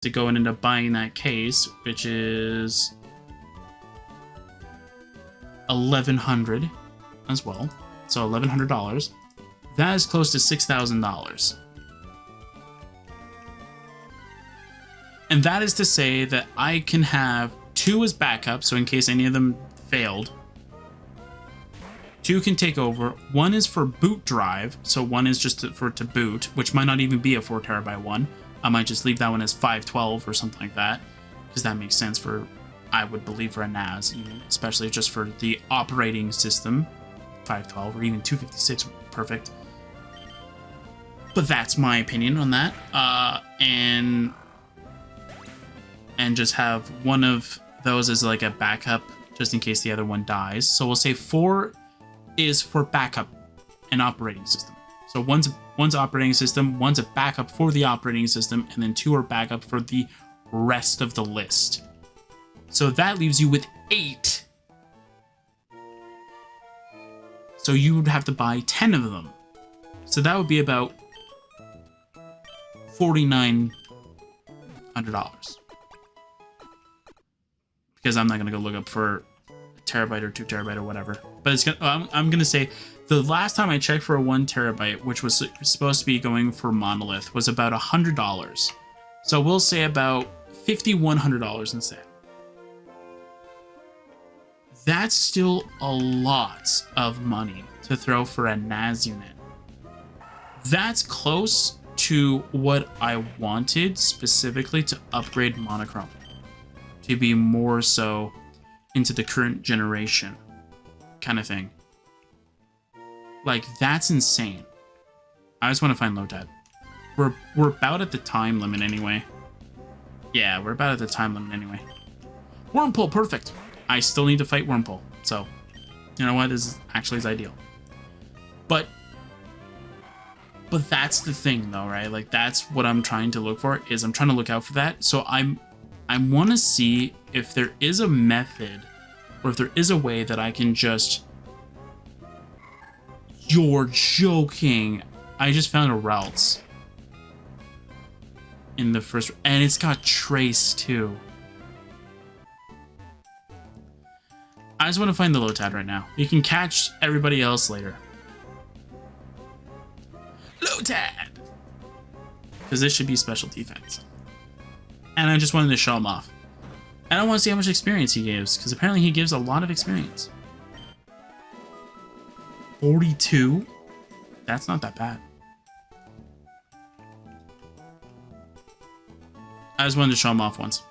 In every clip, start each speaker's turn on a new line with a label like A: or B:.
A: to go and end up buying that case, which is 1,100 as well. So $1,100. That is close to $6,000. And that is to say that I can have 2 as backup, so in case any of them failed. 2 can take over. 1 is for boot drive, so 1 is just to boot, which might not even be a 4 terabyte one. I might just leave that one as 512 or something like that, because that makes sense for, I would believe, for a NAS, even, especially just for the operating system. 512 or even 256 would be perfect. But that's my opinion on that. And just have one of those as like a backup, just in case the other one dies. So we'll say 4 is for backup and operating system. So one's operating system, one's a backup for the operating system, and then 2 are backup for the rest of the list. So that leaves you with 8. So you would have to buy 10 of them. So that would be about $4,900. Because I'm not gonna go look up for a terabyte or 2 terabyte or whatever. But it's gonna, I'm gonna say the last time I checked for a 1 terabyte, which was supposed to be going for Monolith, was about $100. So we'll say about $5,100 instead. That's still a lot of money to throw for a NAS unit. That's close to what I wanted specifically to upgrade Monochrome, to be more so into the current generation kind of thing. Like, that's insane. I just want to find Lotad. We're about at the time limit anyway. Yeah, we're about at the time limit anyway. Wormpull, perfect. I still need to fight Wormpull, so you know what? This is ideal. But that's the thing, though, right? Like, that's what I'm trying to look for. Is I'm trying to look out for that. So I want to see if there is a method, or if there is a way that I can just. You're joking! I just found a routes in the first, and it's got trace too. I just want to find the Lotad right now. You can catch everybody else later. Lotad! Because this should be special defense. And I just wanted to show him off. And I want to see how much experience he gives, because apparently he gives a lot of experience. 42? That's not that bad. I just wanted to show him off once.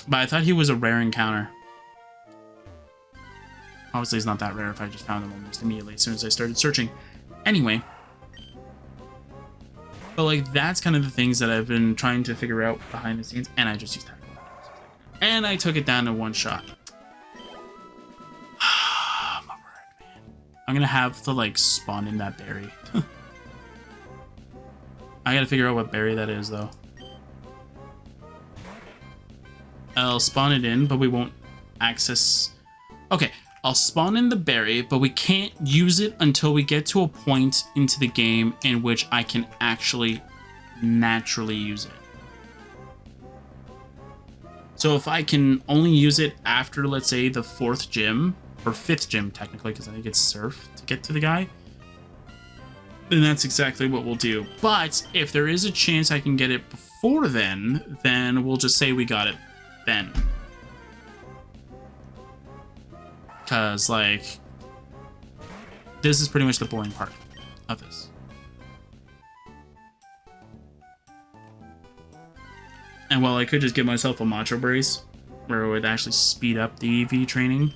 A: But I thought he was a rare encounter. Obviously, it's not that rare if I just found him almost immediately as soon as I started searching. Anyway. But, like, that's kind of the things that I've been trying to figure out behind the scenes. And I just used tackle. And I took it down to 1 shot. My word, man. I'm gonna have to, like, spawn in that berry. I gotta figure out what berry that is, though. I'll spawn it in, but we won't access... Okay. I'll spawn in the berry, but we can't use it until we get to a point into the game in which I can actually naturally use it. So if I can only use it after, let's say, the 4th gym, or 5th gym technically, because I think it's surf to get to the guy, then that's exactly what we'll do. But if there is a chance I can get it before then we'll just say we got it then. Because, like, this is pretty much the boring part of this. And while I could just give myself a Macho Brace, where it would actually speed up the EV training,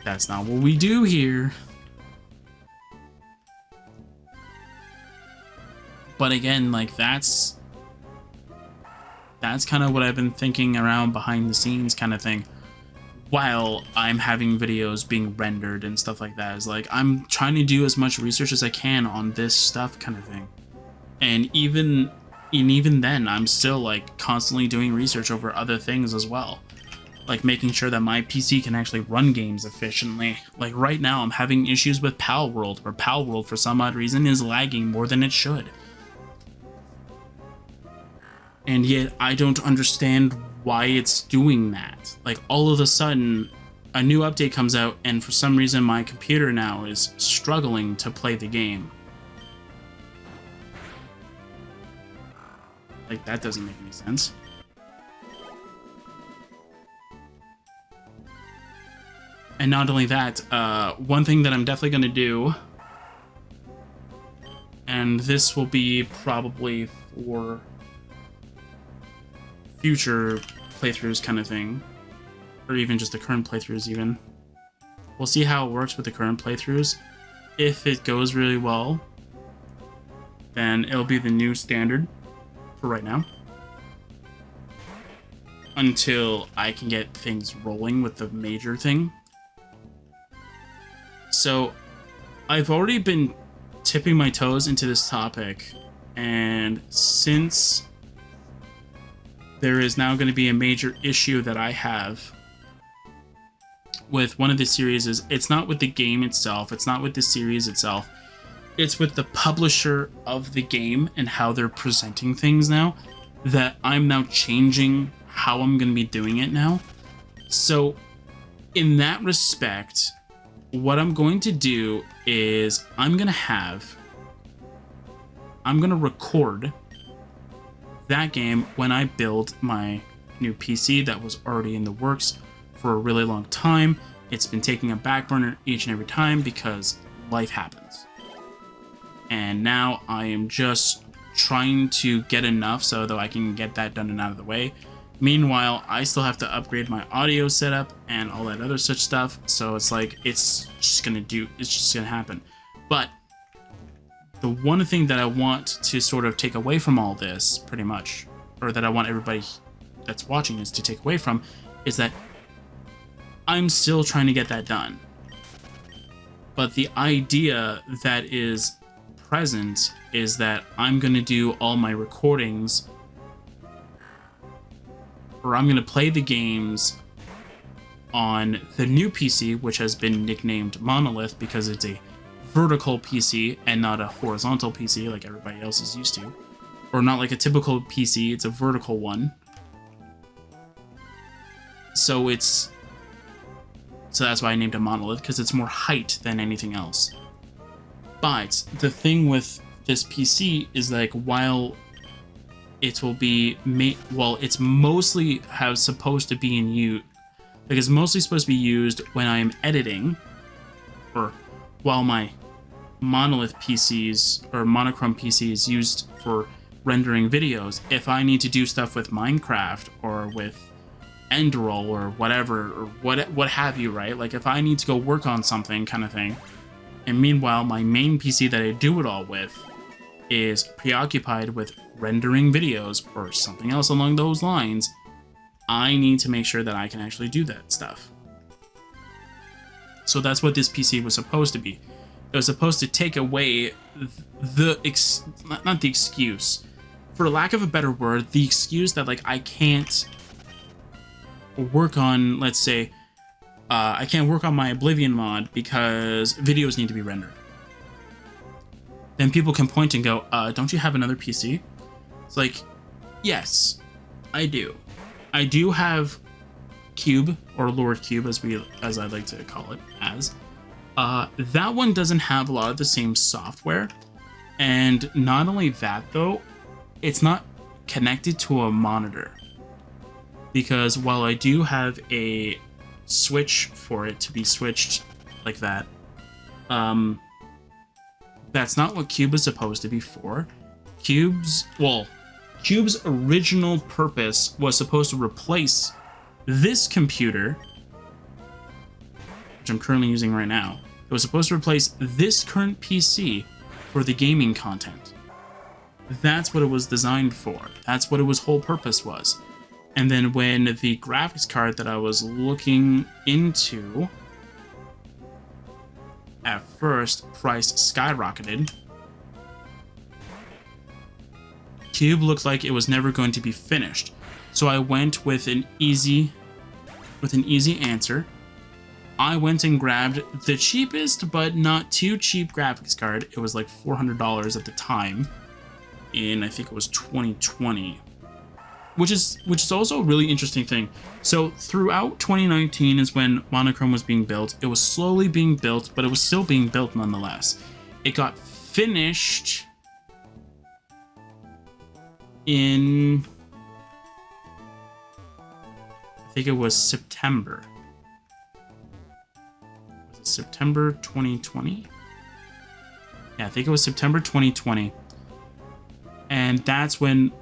A: that's not what we do here. But again, like, that's kind of what I've been thinking around behind the scenes kind of thing. While I'm having videos being rendered and stuff like that, is like I'm trying to do as much research as I can on this stuff kind of thing. And even then, I'm still like constantly doing research over other things as well. Like making sure that my PC can actually run games efficiently. Like right now I'm having issues with Pal World, where Pal World for some odd reason is lagging more than it should. And yet I don't understand why it's doing that. Like, all of a sudden, a new update comes out, and for some reason my computer now is struggling to play the game. Like, that doesn't make any sense. And not only that, one thing that I'm definitely going to do, and this will be probably for future playthroughs kind of thing, or even just the current playthroughs even. We'll see how it works with the current playthroughs. If it goes really well, then it'll be the new standard for right now, until I can get things rolling with the major thing. So I've already been tipping my toes into this topic, and since there is now going to be a major issue that I have with one of the series, is it's not with the game itself, it's not with the series itself, it's with the publisher of the game and how they're presenting things now, that I'm now changing how I'm going to be doing it now. So in that respect, what I'm going to do is I'm going to record that game when I build my new PC that was already in the works for a really long time. It's been taking a back burner each and every time because life happens. And now I am just trying to get enough so that I can get that done and out of the way. Meanwhile, I still have to upgrade my audio setup and all that other such stuff. So it's like, it's just gonna happen. But the one thing that I want to sort of take away from all this, pretty much, or that I want everybody that's watching is to take away from, is that I'm still trying to get that done. But the idea that is present is that I'm going to do all my recordings, or I'm going to play the games on the new PC, which has been nicknamed Monolith because it's a vertical PC and not a horizontal PC like everybody else is used to. Or not like a typical PC, it's a vertical one. So that's why I named it Monolith, because it's more height than anything else. But the thing with this PC is, like, while it will be it's mostly supposed to be in use, like, it's mostly supposed to be used when I'm editing, or while my Monolith PCs or monochrome PC is used for rendering videos. If I need to do stuff with Minecraft or with Enderroll or whatever, or what have you, right? Like, if I need to go work on something kind of thing, and meanwhile my main PC that I do it all with is preoccupied with rendering videos or something else along those lines, I need to make sure that I can actually do that stuff. So that's what this PC was supposed to be. It was supposed to take away not the excuse, for lack of a better word, the excuse that, like, I can't work on, let's say, I can't work on my Oblivion mod because videos need to be rendered. Then people can point and go, don't you have another PC? It's like, yes, I do. I do have Cube, or Lord Cube, as I like to call it, that one doesn't have a lot of the same software. And not only that, though, it's not connected to a monitor. Because while I do have a switch for it to be switched like that, that's not what Cube is supposed to be for. Cube's original purpose was supposed to replace this computer, which I'm currently using right now. It was supposed to replace this current PC for the gaming content. That's what it was designed for. That's what its whole purpose was. And then when the graphics card that I was looking into at first, price skyrocketed, Cube looked like it was never going to be finished. So I went with an easy answer. I went and grabbed the cheapest but not too cheap graphics card. It was like $400 at the time, in I think it was 2020. which is also a really interesting thing. So throughout 2019 is when Monochrome was being built. It was slowly being built, but it was still being built nonetheless. It got finished in, I think it was September. Was it September 2020? Yeah, I think it was September 2020. And that's when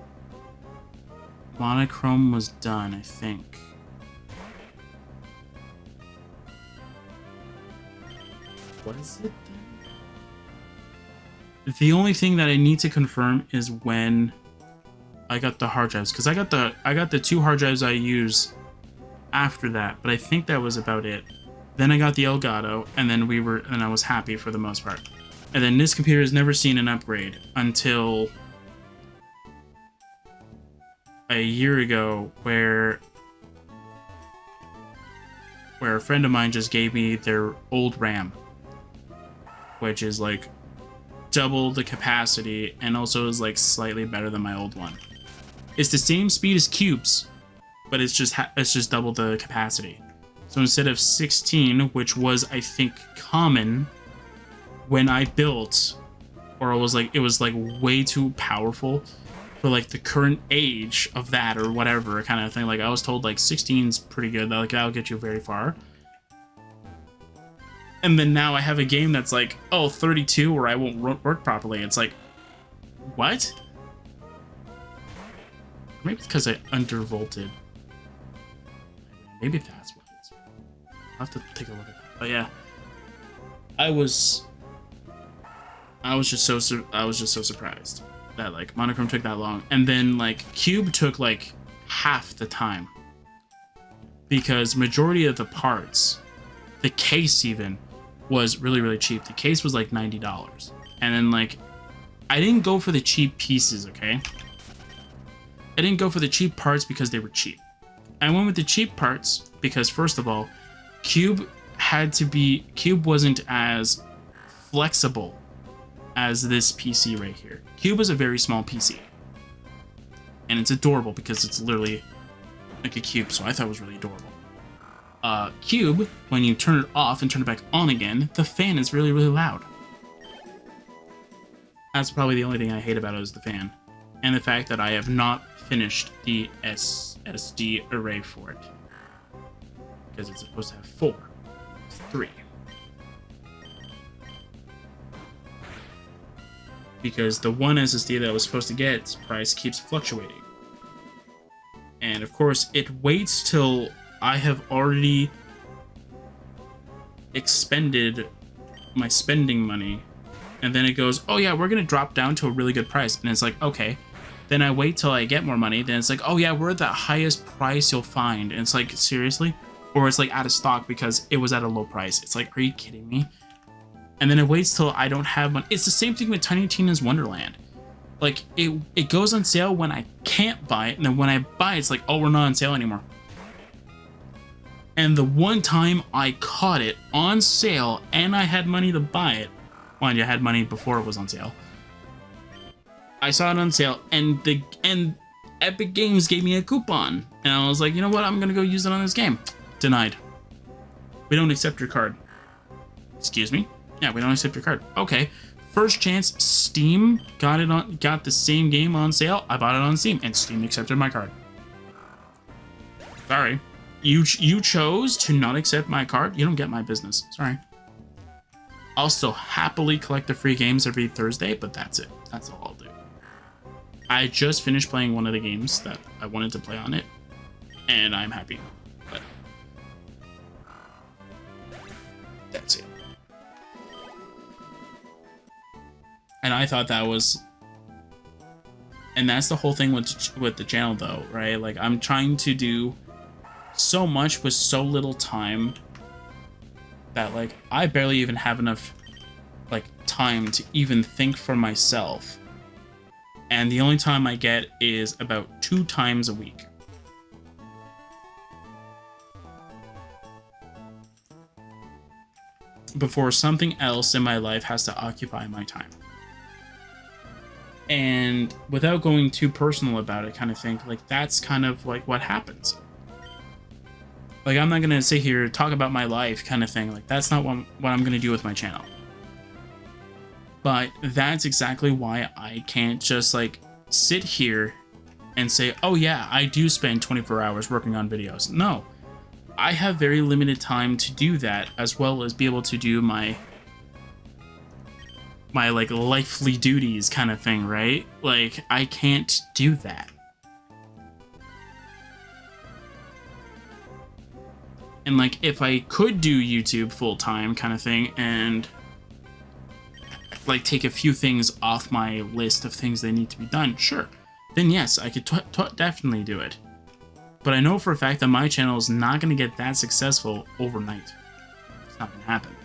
A: Monochrome was done, I think. What is it then? The only thing that I need to confirm is when I got the hard drives, because I got the 2 hard drives I use after that, but I think that was about it. Then I got the Elgato, and then I was happy for the most part. And then this computer has never seen an upgrade until a year ago, where a friend of mine just gave me their old RAM, which is like double the capacity and also is like slightly better than my old one. It's the same speed as Cube's, but it's just double the capacity. So instead of 16, which was I think common when I built, or it was like way too powerful for like the current age of that or whatever kind of thing. Like I was told like 16's pretty good. Like that'll get you very far. And then now I have a game that's like, oh, 32 or I won't work properly. It's like, what? Maybe it's because I undervolted. Maybe that's what it is. I'll have to take a look at that. But yeah, I was just so surprised that like Monochrome took that long, and then like Cube took like half the time, because majority of the parts, the case even, was really cheap. The case was like $90, and then like I didn't go for the cheap pieces, okay? I didn't go for the cheap parts because they were cheap. I went with the cheap parts because, first of all, Cube wasn't as flexible as this PC right here. Cube is a very small PC, and it's adorable because it's literally like a cube, so I thought it was really adorable. Cube, when you turn it off and turn it back on again, the fan is really loud. That's probably the only thing I hate about it, is the fan, and the fact that I have not finished the SSD array for it, because it's supposed to have 4. It's 3. Because the one SSD that I was supposed to get, its price keeps fluctuating. And of course, it waits till I have already expended my spending money, and then it goes, oh yeah, we're gonna drop down to a really good price. And it's like, okay. Then I wait till I get more money, then it's like, oh yeah, we're at the highest price you'll find. And it's like, seriously? Or it's like out of stock because it was at a low price. It's like, are you kidding me? And then it waits till I don't have money. It's the same thing with Tiny Tina's Wonderland. Like, it goes on sale when I can't buy it, and then when I buy it, it's like, oh, we're not on sale anymore. And the one time I caught it on sale and I had money to buy it, mind you, I had money before it was on sale. I saw it on sale, and Epic Games gave me a coupon. And I was like, you know what, I'm gonna go use it on this game. Denied. We don't accept your card. Excuse me? Yeah, we don't accept your card. Okay. First chance, Steam got the same game on sale. I bought it on Steam, and Steam accepted my card. Sorry. You chose to not accept my card. You don't get my business. Sorry. I'll still happily collect the free games every Thursday, but that's it. That's all I'll do. I just finished playing one of the games that I wanted to play on it, and I'm happy. But that's it. And I thought that was, and that's the whole thing with the channel though, right? Like, I'm trying to do so much with so little time that like I barely even have enough like time to even think for myself. And the only time I get is about 2 times a week. Before something else in my life has to occupy my time. And without going too personal about it, kind of thing, like that's kind of like what happens. Like, I'm not gonna sit here talk about my life, kind of thing. Like, that's not what I'm gonna do with my channel. But that's exactly why I can't just like sit here and say, oh yeah, I do spend 24 hours working on videos. No, I have very limited time to do that, as well as be able to do my like lifely duties kind of thing, right? Like, I can't do that. And like, if I could do YouTube full time kind of thing and like take a few things off my list of things that need to be done, sure, then yes, I could definitely do it. But I know for a fact that my channel is not going to get that successful overnight. It's not going to happen.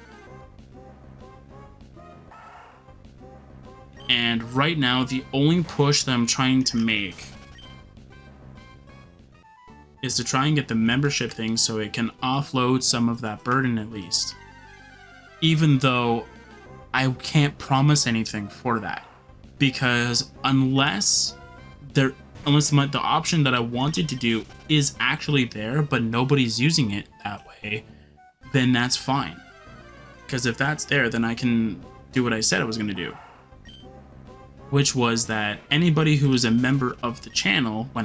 A: And right now, the only push that I'm trying to make is to try and get the membership thing so it can offload some of that burden at least. Even though I can't promise anything for that. Because unless the option that I wanted to do is actually there, but nobody's using it that way, then that's fine. Because if that's there, then I can do what I said I was going to do. Which was that anybody who is a member of the channel, when